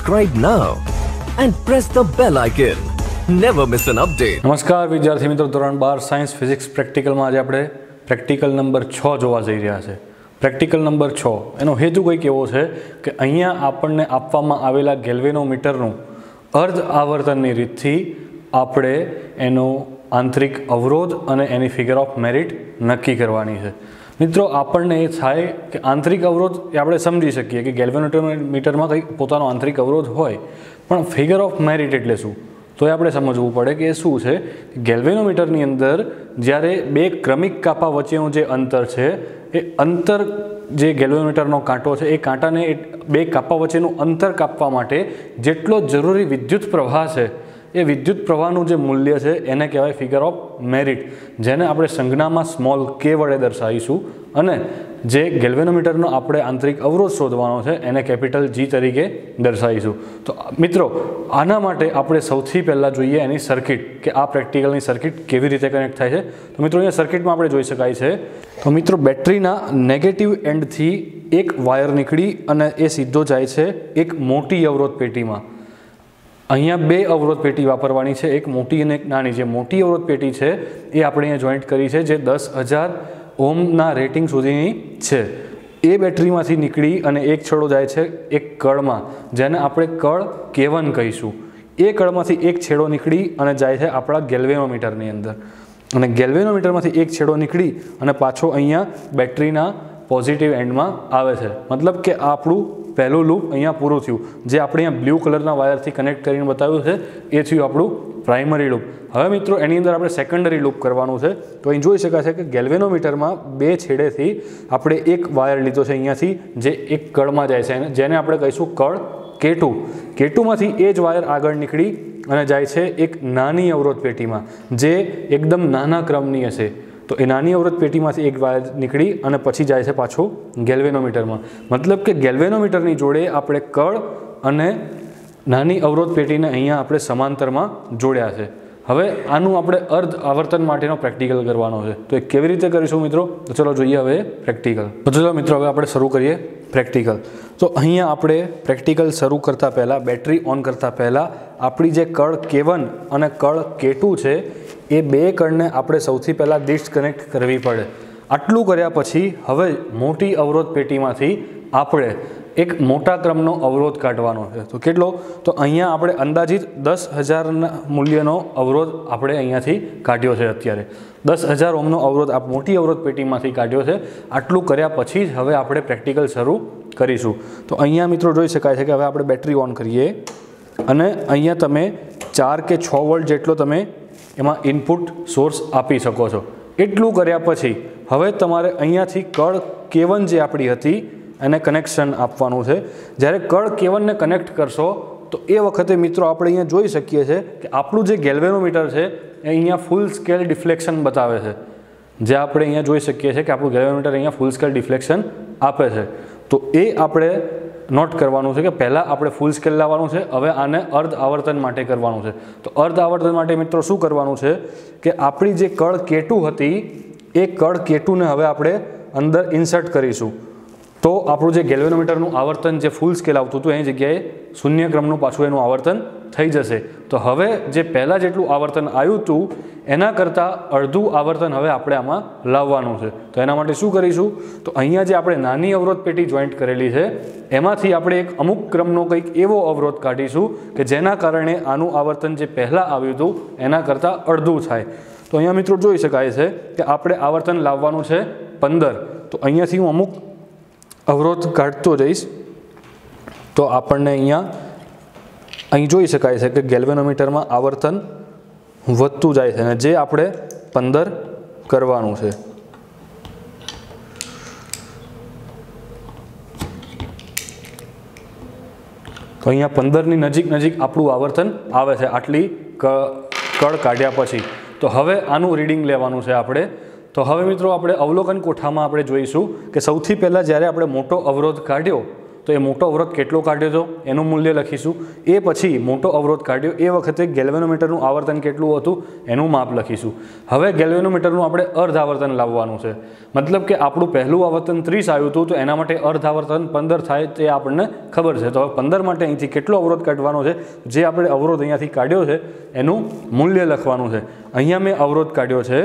Subscribe now and press the bell icon. Never miss an update. નમસ્કાર વિદ્યાર્થી મિત્રો, ધોરણ 12 સાયન્સ ફિઝિક્સ પ્રેક્ટિકલમાં આજે આપણે પ્રેક્ટિકલ નંબર 6 જોવા જઈ રહ્યા છે. પ્રેક્ટિકલ નંબર 6 એનો હેતુ કંઈક એવો છે કે અહીંયા આપણને આપવામાં આવેલા ગેલ્વેનોમીટરનું અર્ધ આવર્તનની રીતથી આપણે એનો આંતરિક અવરોધ અને એની ફિગર ઓફ મેરિટ નક્કી કરવાની છે. મિત્રો, આપણને એ થાય કે આંતરિક અવરોધ એ આપણે સમજી શકીએ કે ગેલ્વેનોમીટરમાં કંઈક પોતાનો આંતરિક અવરોધ હોય, પણ ફિગર ઓફ મેરિટ એટલે શું તો એ આપણે સમજવું પડે કે એ શું છે. ગેલ્વેનોમીટરની અંદર જ્યારે બે ક્રમિક કાપા વચ્ચેનું જે અંતર છે એ અંતર જે ગેલ્વેનોમીટરનો કાંટો છે એ કાંટાને બે કાપા વચ્ચેનું અંતર કાપવા માટે જેટલો જરૂરી વિદ્યુત પ્રવાહ છે એ વિદ્યુત પ્રવાહનું જે મૂલ્ય છે એને કહેવાય ફિગર ઓફ મેરિટ, જેને આપણે સંજ્ઞામાં સ્મોલ કે વડે દર્શાવીશું, અને જે ગેલ્વેનોમીટરનો આપણે આંતરિક અવરોધ શોધવાનો છે એને કેપિટલ G તરીકે દર્શાવીશું. તો મિત્રો, આના માટે આપણે સૌથી પહેલાં જોઈએ એની સર્કિટ, કે આ પ્રેક્ટિકલની સર્કિટ કેવી રીતે કનેક્ટ થાય છે. તો મિત્રો, અહીંયા સર્કિટમાં આપણે જોઈ શકાય છે. તો મિત્રો, બેટરીના નેગેટિવ એન્ડથી એક વાયર નીકળી અને એ સીધો જાય છે એક મોટી અવરોધ પેટીમાં. અહીંયા બે અવરોધ પેટી વાપરવાની છે, એક મોટી અને એક નાની. જે મોટી અવરોધ પેટી છે એ આપણે અહીંયા જોઈન્ટ કરી છે, જે 10,000 ઓહમના રેટિંગ સુધીની છે. એ બેટરીમાંથી નીકળી અને એક છેડો જાય છે એક કળમાં, જેને આપણે કળ K1 કહીશું. એ કળમાંથી એક છેડો નીકળી અને જાય છે આપણા ગેલ્વેનોમીટરની અંદર, અને ગેલ્વેનોમીટરમાંથી એક છેડો નીકળી અને પાછો અહીંયા બેટરીના પોઝિટિવ એન્ડમાં આવે છે. મતલબ કે આપણું પહેલું લૂપ અહીંયા પૂરું થયું. જે આપણે અહીંયા બ્લુ કલરના વાયરથી કનેક્ટ કરીને બતાવ્યું છે એ થયું આપણું પ્રાઇમરી લૂપ. હવે મિત્રો, એની અંદર આપણે સેકન્ડરી લૂપ કરવાનું છે. તો અહીં જોઈ શકાય છે કે ગેલ્વેનોમીટરમાં બે છેડેથી આપણે એક વાયર લીધો છે અહીંયાથી, જે એક કળમાં જાય છે, જેને આપણે કહીશું કળ K2. K2માંથી એ જ વાયર આગળ નીકળી અને જાય છે એક નાની અવરોધ પેટીમાં, જે એકદમ નાના ક્રમની હશે. તો એ નાની અવરોધ પેટીમાંથી એક વાયર નીકળી અને પછી જાય છે પાછો ગેલ્વેનોમીટરમાં. મતલબ કે ગેલ્વેનોમીટરની જોડે આપણે કળ અને નાની અવરોધ પેટીને અહીંયા આપણે સમાંતરમાં જોડ્યા છે. હવે આનું આપણે અર્ધ આવર્તન માટેનો પ્રેક્ટિકલ કરવાનો છે. તો એ કેવી રીતે કરીશું મિત્રો? તો ચલો જોઈએ હવે પ્રેક્ટિકલ. તો ચલો મિત્રો, હવે આપણે શરૂ કરીએ પ્રેક્ટિકલ. તો અહીંયા આપણે પ્રેક્ટિકલ શરૂ કરતાં પહેલાં, બેટરી ઓન કરતાં પહેલાં આપણી જે કળ K1 અને કળ K2 છે એ બે કળને આપણે સૌથી પહેલાં ડિસ્કનેક્ટ કરવી પડે. આટલું કર્યા પછી હવે મોટી અવરોધ પેટીમાંથી આપણે એક મોટા ક્રમનો અવરોધ કાઢવાનો છે. તો કેટલો? તો અહીંયા આપણે અંદાજિત 10,000 મૂલ્યનો અવરોધ આપણે અહીંયાથી કાઢ્યો છે. અત્યારે 10,000 ઓહમનો અવરોધ આ મોટી અવરોધ પેટીમાંથી કાઢ્યો છે. આટલું કર્યા પછી જ હવે આપણે પ્રેક્ટિકલ શરૂ કરીશું. તો અહીંયા મિત્રો જોઈ શકાય છે કે હવે આપણે બેટરી ઓન કરીએ અને અહીંયા તમે 4 કે 6 વોલ્ટ જેટલો તમે એમાં ઇનપુટ સોર્સ આપી શકો છો. એટલું કર્યા પછી હવે તમારે અહીંયાથી કળ K1 જે આપણી હતી એને કનેક્શન આપવાનું છે. જ્યારે કળ K1 ને કનેક્ટ કરશો તો એ વખતે મિત્રો આપણે અહીંયા જોઈ શકીએ છીએ કે આપણું જે ગેલ્વેનોમીટર છે એ અહીંયા ફૂલ સ્કેલ ડિફ્લેક્શન બતાવે છે. જે આપણે અહીંયા જોઈ શકીએ છીએ કે આપણું ગેલ્વેનોમીટર અહીંયા ફૂલ સ્કેલ ડિફ્લેક્શન આપે છે. તો એ આપણે નોટ કરવાનું છે કે પહેલાં આપણે ફૂલ સ્કેલ લાવવાનું છે. હવે આને અર્ધ આવર્તન માટે કરવાનું છે. તો અર્ધ આવર્તન માટે મિત્રો શું કરવાનું છે કે આપણી જે કળ K2 હતી એ કળ K2 ને હવે આપણે અંદર ઇન્સર્ટ કરીશું. તો આપણું જે ગેલ્વેનોમીટરનું આવર્તન જે ફૂલ સ્કેલ આવતું હતું એની જગ્યાએ શૂન્ય ક્રમનું પાછું એનું આવર્તન થઈ જશે. તો હવે જે પહેલાં જેટલું આવર્તન આવ્યું હતું એના કરતાં અડધું આવર્તન હવે આપણે આમાં લાવવાનું છે. તો એના માટે શું કરીશું? તો અહીંયા જે આપણે નાની અવરોધ પેટી જોઈન્ટ કરેલી છે એમાંથી આપણે એક અમુક ક્રમનો કંઈક એવો અવરોધ કાઢીશું કે જેના કારણે આનું આવર્તન જે પહેલાં આવ્યું હતું એના કરતાં અડધું થાય. તો અહીંયા મિત્રો જોઈ શકાય છે કે આપણે આવર્તન લાવવાનું છે 15. તો અહીંયાથી હું અમુક અવરોધ કાઢતો જઈશ. તો આપણને અહીં જોઈ શકાય છે કે ગેલ્વેનોમીટરમાં આવર્તન વધતું જાય છે અને જે આપણે 15 કરવાનું છે. તો અહીંયા 15ની નજીક આપણું આવર્તન આવે છે આટલી કળ કાઢ્યા પછી. તો હવે આનું રીડિંગ લેવાનું છે આપણે. તો હવે મિત્રો, આપણે અવલોકન કોઠામાં આપણે જોઈશું કે સૌથી પહેલાં જ્યારે આપણે મોટો અવરોધ કાઢ્યો તો એ મોટો અવરોધ કેટલો કાઢ્યો હતો એનું મૂલ્ય લખીશું. એ પછી મોટો અવરોધ કાઢ્યો એ વખતે ગેલ્વેનોમીટરનું આવર્તન કેટલું હતું એનું માપ લખીશું. હવે ગેલ્વેનોમીટરનું આપણે અર્ધ આવર્તન લાવવાનું છે. મતલબ કે આપણું પહેલું આવર્તન 30 આવ્યું હતું, તો એના માટે અર્ધ આવર્તન 15 થાય તે આપણને ખબર છે. તો હવે 15 માટે અહીંથી કેટલો અવરોધ કાઢવાનો છે, જે આપણે અવરોધ અહીંયાથી કાઢ્યો છે એનું મૂલ્ય લખવાનું છે. અહીંયા મેં અવરોધ કાઢ્યો છે,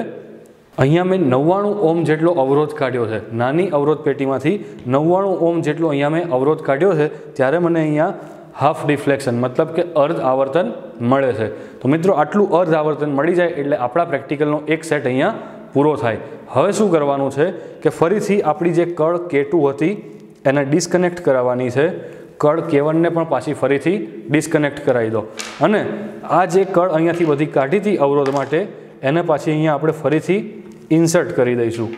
અહીંયા મેં 99 ઓહ્મ જેટલો અવરોધ કાઢ્યો છે. નાની અવરોધ પેટીમાંથી 99 ઓહ્મ જેટલો અહીંયા મેં અવરોધ કાઢ્યો છે. ત્યારે મને અહીંયા હાફ ડિફ્લેક્શન મતલબ કે અર્ધ આવર્તન મળે છે. તો મિત્રો આટલું અર્ધ આવર્તન મળી જાય એટલે આપણા પ્રેક્ટિકલનો એક સેટ અહીંયા પૂરો થાય. હવે શું કરવાનું છે કે ફરીથી આપણી જે કળ K2 હતી એને ડિસ્કનેક્ટ કરાવવાની છે. કળ K1 ને પણ પાછી ફરીથી ડિસ્કનેક્ટ કરાવી દો અને આ જે કળ અહીંયાથી બધી કાઢી હતી અવરોધ માટે એને પાછી અહીંયા આપણે ફરીથી ઇન્સર્ટ કરી દઈશું.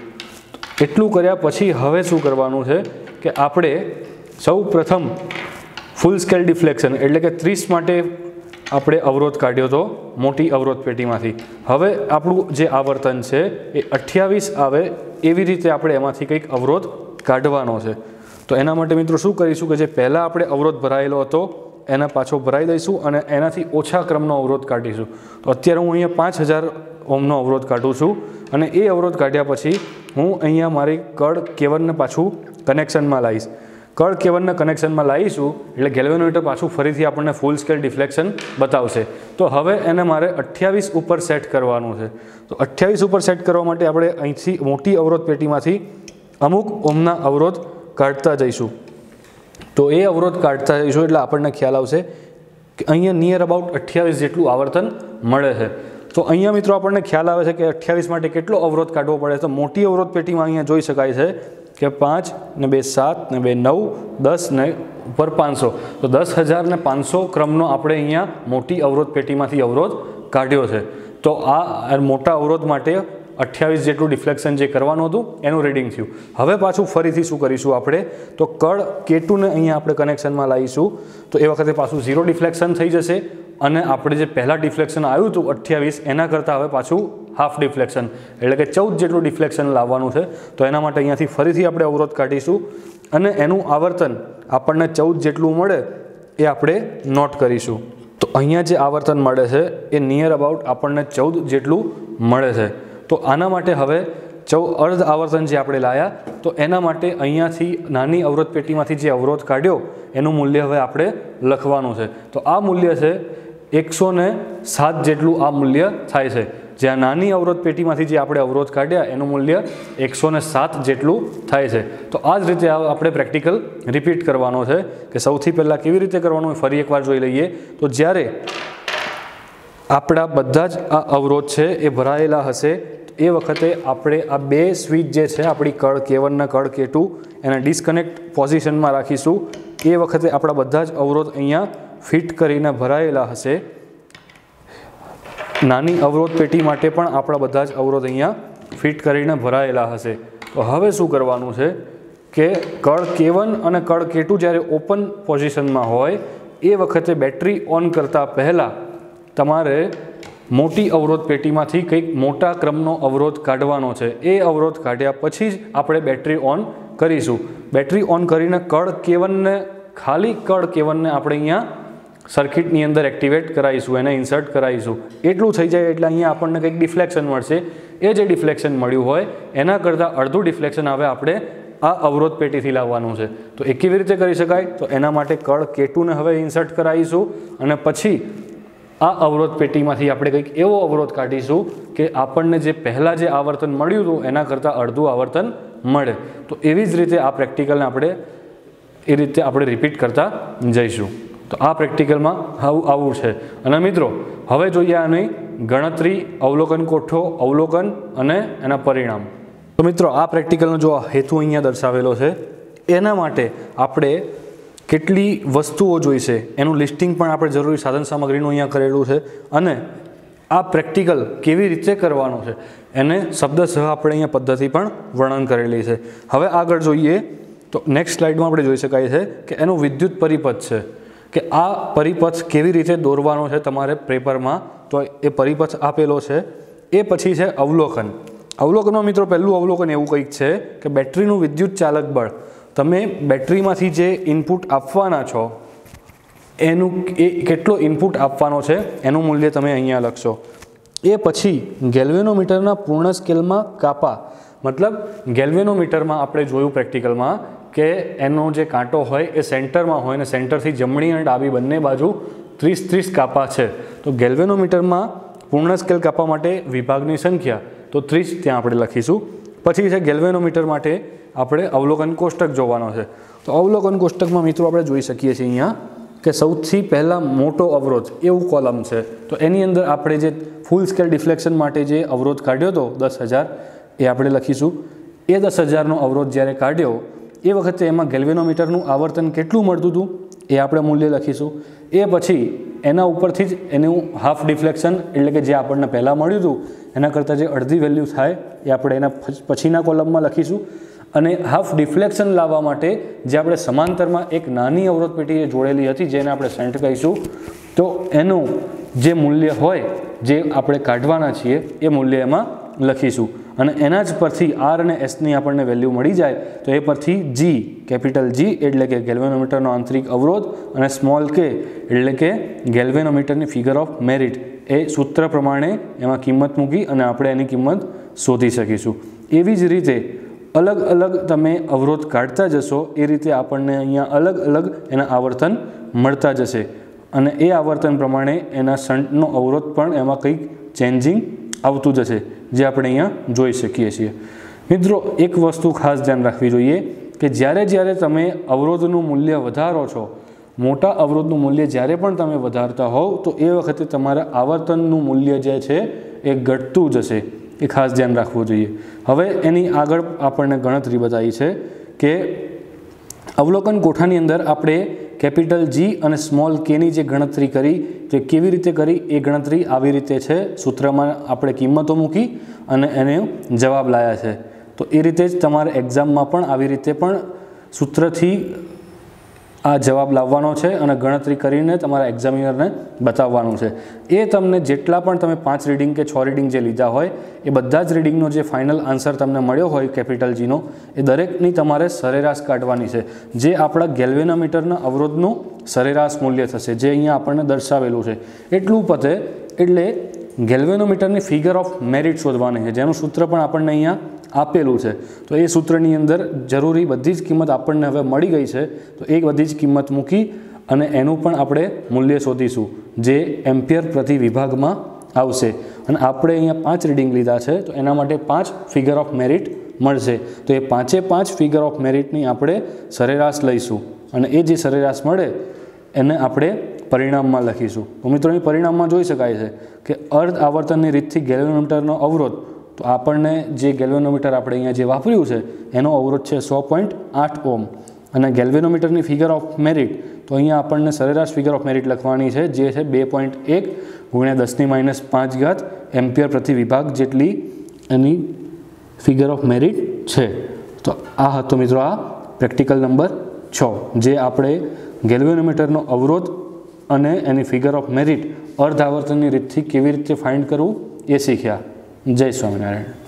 એટલું કર્યા પછી હવે શું કરવાનું છે કે આપણે સૌ પ્રથમ ફૂલ સ્કેલ ડિફ્લેક્શન એટલે કે 30 માટે આપણે અવરોધ કાઢ્યો હતો મોટી અવરોધ પેટીમાંથી. હવે આપણું જે આવર્તન છે એ 28 આવે એવી રીતે આપણે એમાંથી કંઈક અવરોધ કાઢવાનો છે. તો એના માટે મિત્રો શું કરીશું કે જે પહેલાં આપણે અવરોધ ભરાયેલો હતો એને પાછો ભરાઈ દઈશું અને એનાથી ઓછા ક્રમનો અવરોધ કાઢીશું. તો અત્યારે હું અહીંયા 5000 ઓહ્મનો અવરોધ કાઢું છું અને એ અવરોધ કાઢ્યા પછી હું અહીંયા મારી કળ K1 ને પાછું કનેક્શનમાં લાવીશ. કળ K1 ને કનેક્શનમાં લાવીશું એટલે ગેલ્વેનોમીટર પાછું ફરીથી આપણને ફૂલ સ્કેલ ડિફ્લેક્શન બતાવશે. તો હવે એને મારે 28 ઉપર સેટ કરવાનું છે. તો 28 ઉપર સેટ કરવા માટે આપણે અહીંથી મોટી અવરોધ પેટીમાંથી અમુક ઓહ્મના અવરોધ કાઢતા જઈશું. તો એ અવરોધ કાઢતા જઈશું એટલે આપણને ખ્યાલ આવશે કે અહીંયા નિયર અબાઉટ 28 જેટલું આવર્તન મળે છે. તો અહીંયા મિત્રો આપણને ખ્યાલ આવે છે કે 28 માટે કેટલો અવરોધ કાઢવો પડે. તો મોટી અવરોધ પેટીમાં અહીંયા જોઈ શકાય છે કે 5 ને 2 7 ને 2 9 10 ને ઉપર 500. તો 10500 ક્રમનો આપણે અહીંયા મોટી અવરોધ પેટીમાંથી અવરોધ કાઢ્યો છે. તો આ મોટા અવરોધ માટે 28 જેટલું ડિફ્લેક્શન જે કરવાનું હતું એનું રીડિંગ થયું. હવે પાછું ફરીથી શું કરીશું આપણે તો કળ K2 ને અહીંયા આપણે કનેક્શનમાં લાવીશું. તો એ વખતે પાછું 0 ડિફ્લેક્શન થઈ જશે અને આપણે જે પહેલાં ડિફ્લેક્શન આવ્યું હતું 28 એના કરતાં હવે પાછું હાફ ડિફ્લેક્શન એટલે કે 14 જેટલું ડિફ્લેક્શન લાવવાનું છે. તો એના માટે અહીંયાથી ફરીથી આપણે અવરોધ કાઢીશું અને એનું આવર્તન આપણને 14 જેટલું મળે એ આપણે નોટ કરીશું. તો અહીંયા જે આવર્તન મળે છે એ નિયર અબાઉટ આપણને 14 જેટલું મળે છે. તો આના માટે હવે અર્ધ આવર્તન જે આપણે લાયા તો એના માટે અહીંયાથી નાની અવરોધ પેટીમાંથી જે અવરોધ કાઢ્યો એનું મૂલ્ય હવે આપણે લખવાનું છે. તો આ મૂલ્ય છે 107 જેટલું આ મૂલ્ય થાય છે. જે આ નાની અવરોધ પેટીમાંથી જે આપણે અવરોધ કાઢ્યા એનું મૂલ્ય 107 જેટલું થાય છે. તો આ જ રીતે આપણે પ્રેક્ટિકલ રિપીટ કરવાનો છે કે સૌથી પહેલાં કેવી રીતે કરવાનું ફરી એકવાર જોઈ લઈએ. તો જ્યારે આપણા બધા જ આ અવરોધ છે એ ભરાયેલા હશે એ વખતે આપણે આ બે સ્વિચ જે છે આપણી કળ K1 ને કળ K2 એને ડિસ્કનેક્ટ પોઝિશનમાં રાખીશું. એ વખતે આપણા બધા જ અવરોધ અહીંયા ફિટ કરીને ભરાયેલા હશે. નાની અવરોધ પેટી માટે પણ આપણા બધા જ અવરોધ અહીંયા ફિટ કરીને ભરાયેલા હશે. તો હવે શું કરવાનું છે કે કળ K1 અને કળ K2 જ્યારે ઓપન પોઝિશનમાં હોય એ વખતે બેટરી ઓન કરતાં પહેલાં તમારે મોટી અવરોધ પેટીમાંથી કંઈક મોટા ક્રમનો અવરોધ કાઢવાનો છે. એ અવરોધ કાઢ્યા પછી જ આપણે બેટરી ઓન કરીશું. બેટરી ઓન કરીને કળ K1 ને ખાલી કળ K1 ને આપણે અહીંયા સર્કિટની અંદર એક્ટિવેટ કરાવીશું, એને ઇન્સર્ટ કરાવીશું. એટલું થઈ જાય એટલે અહીંયા આપણને કંઈક ડિફ્લેક્શન મળશે. એ જે ડિફ્લેક્શન મળ્યું હોય એના કરતાં અડધું ડિફ્લેક્શન હવે આપણે આ અવરોધ પેટીથી લાવવાનું છે. તો એ કેવી રીતે કરી શકાય તો એના માટે કળ K2 ને હવે ઇન્સર્ટ કરાવીશું અને પછી આ અવરોધ પેટીમાંથી આપણે કંઈક એવો અવરોધ કાઢીશું કે આપણને જે પહેલાં જે આવર્તન મળ્યું હતું એના કરતાં અડધું આવર્તન મળે. તો એવી જ રીતે આ પ્રેક્ટિકલને આપણે રિપીટ કરતા જઈશું. તો આ પ્રેક્ટિકલમાં આવું છે. અને મિત્રો હવે જોઈએ આની ગણતરી, અવલોકન કોઠો, અવલોકન અને એના પરિણામ. તો મિત્રો આ પ્રેક્ટિકલનો જો હેતુ અહીંયા દર્શાવેલો છે એના માટે આપણે કેટલી વસ્તુઓ જોઈશે એનું લિસ્ટિંગ પણ આપણે જરૂરી સાધન સામગ્રીનું અહીંયા કરેલું છે અને આ પ્રેક્ટિકલ કેવી રીતે કરવાનું છે એને શબ્દસહ આપણે અહીંયા પદ્ધતિ પણ વર્ણન કરેલી છે. હવે આગળ જોઈએ તો નેક્સ્ટ સ્લાઇડમાં આપણે જોઈ શકાય છે કે એનું વિદ્યુત પરિપથ છે કે આ પરિપથ કેવી રીતે દોરવાનો છે તમારે પેપરમાં. તો એ પરિપથ આપેલો છે. એ પછી છે અવલોકન. અવલોકનમાં મિત્રો પહેલું અવલોકન એવું કંઈક છે કે બેટરીનું વિદ્યુત ચાલક બળ. તમે બેટરીમાંથી જે ઇનપુટ આપવાના છો એનું કેટલો ઇનપુટ આપવાનો છે એનું મૂલ્ય તમે અહીંયા લખશો. એ પછી ગેલ્વેનોમીટરના પૂર્ણ સ્કેલમાં કાપા, મતલબ ગેલ્વેનોમીટરમાં આપણે જોયું પ્રેક્ટિકલમાં કે એનો જે કાંટો હોય એ સેન્ટરમાં હોય ને સેન્ટરથી જમણી અને ડાબી બંને બાજુ 30-30 કાપા છે. તો ગેલ્વેનોમીટરમાં પૂર્ણ સ્કેલ કાપવા માટે વિભાગની સંખ્યા તો 30 ત્યાં આપણે લખીશું. પછી છે ગેલ્વેનોમીટર માટે આપણે અવલોકન કોષ્ટક જોવાનો છે. તો અવલોકન કોષ્ટકમાં મિત્રો આપણે જોઈ શકીએ છીએ અહીંયા કે સૌથી પહેલાં મોટો અવરોધ એવું કોલમ છે. તો એની અંદર આપણે જે ફૂલ સ્કેલ ડિફ્લેક્શન માટે જે અવરોધ કાઢ્યો હતો 10,000 એ આપણે લખીશું. એ 10,000નો અવરોધ જ્યારે કાઢ્યો એ વખતે એમાં ગેલ્વેનોમીટરનું આવર્તન કેટલું મળતું હતું એ આપણે મૂલ્ય લખીશું. એ પછી એના ઉપરથી જ એનું હાફ ડિફ્લેક્શન એટલે કે જે આપણને પહેલાં મળ્યું હતું એના કરતાં જે અડધી વેલ્યુ થાય એ આપણે એના પછીના કોલમમાં લખીશું. અને હાફ ડિફ્લેક્શન લાવવા માટે જે આપણે સમાંતરમાં એક નાની અવરોધ પેટી જોડેલી હતી જેને આપણે સેન્ટ કહીશું, તો એનું જે મૂલ્ય હોય જે આપણે કાઢવાના છીએ એ મૂલ્ય એમાં લખીશું. અને એના જ પરથી આર અને એસની આપણને વેલ્યુ મળી જાય તો એ પરથી જી, કેપિટલ જી એટલે કે ગેલ્વેનોમીટરનો આંતરિક અવરોધ અને સ્મોલ કે એટલે કે ગેલ્વેનોમીટરની ફિગર ઓફ મેરિટ એ સૂત્ર પ્રમાણે એમાં કિંમત મૂકી અને આપણે એની કિંમત શોધી શકીશું. એવી જ રીતે અલગ અલગ તમે અવરોધ કાઢતા જશો એ રીતે આપણને અહીંયા અલગ અલગ એના આવર્તન મળતા જશે અને એ આવર્તન પ્રમાણે એના શંટનો અવરોધ પણ એમાં કંઈક ચેન્જિંગ આવતું જશે જે આપણે અહીંયા જોઈ શકીએ છીએ. મિત્રો એક વસ્તુ ખાસ ધ્યાન રાખવી જોઈએ કે જ્યારે તમે અવરોધનું મૂલ્ય વધારો છો, મોટા અવરોધનું મૂલ્ય જ્યારે પણ તમે વધારતા હોવ તો એ વખતે તમારા આવર્તનનું મૂલ્ય જે છે એ ઘટતું જશે. એ ખાસ ધ્યાન રાખવું જોઈએ. હવે એની આગળ આપણને ગણતરી બતાવી છે કે અવલોકન કોઠાની અંદર આપણે કેપિટલ જી અને સ્મોલ કેની જે ગણતરી કરી તે કેવી રીતે કરી એ ગણતરી આવી રીતે છે. સૂત્રમાં આપણે કિંમતો મૂકી અને એને જવાબ લાવ્યા છે. તો એ રીતે જ તમારે એક્ઝામમાં પણ આવી રીતે પણ સૂત્રથી આ જવાબ લાવવાનો છે અને ગણતરી કરીને તમારા એક્ઝામિનરને બતાવવાનું છે. એ તમને જેટલા પણ તમે 5 રીડિંગ કે 6 રીડિંગ જે લીધા હોય એ બધા જ રીડિંગનો જે ફાઇનલ આન્સર તમને મળ્યો હોય કેપિટલ જીનો એ દરેકની તમારે સરેરાશ કાઢવાની છે જે આપણા ગેલ્વેનોમીટરના અવરોધનું સરેરાશ મૂલ્ય થશે જે અહીંયા આપણને દર્શાવેલું છે. એટલું પતે એટલે ગેલ્વેનોમીટરની ફિગર ઓફ મેરિટ શોધવાની છે જેનું સૂત્ર પણ આપણને અહીંયા આપેલું છે. તો એ સૂત્રની અંદર જરૂરી બધી જ કિંમત આપણને હવે મળી ગઈ છે. તો એ બધી જ કિંમત મૂકી અને એનું પણ આપણે મૂલ્ય શોધીશું જે એમ્પિયર પ્રતિ વિભાગમાં આવશે. અને આપણે અહીંયા 5 રીડિંગ લીધા છે તો એના માટે 5 ફિગર ઓફ મેરિટ મળશે. તો એ 5 ફિગર ઓફ મેરિટની આપણે સરેરાશ લઈશું અને એ જે સરેરાશ મળે એને આપણે પરિણામમાં લખીશું. તો મિત્રો અહીં પરિણામમાં જોઈ શકાય છે કે અર્ધ આવર્તનની રીતથી ગેલ્વેનોમીટરનો અવરોધ, તો આપણને જે ગેલ્વેનોમીટર આપણે અહીંયા જે વાપર્યું છે એનો અવરોધ છે 100.8 ઓમ અને ગેલ્વેનોમીટરની ફિગર ઓફ મેરિટ તો અહીંયા આપણને સરેરાશ ફિગર ઓફ મેરિટ લખવાની છે જે છે 2.1 × 10⁻5 એમ્પિયર પ્રતિ વિભાગ જેટલી એની ફિગર ઓફ મેરિટ છે. તો આ હતો મિત્રો આ પ્રેક્ટિકલ નંબર 6 જે આપણે ગેલ્વેનોમીટરનો અવરોધ અને એની ફિગર ઓફ મેરિટ અર્ધ આવર્તનની રીતથી કેવી રીતે ફાઇન્ડ કરવું એ શીખ્યા. જય સ્વામિનારાયણ.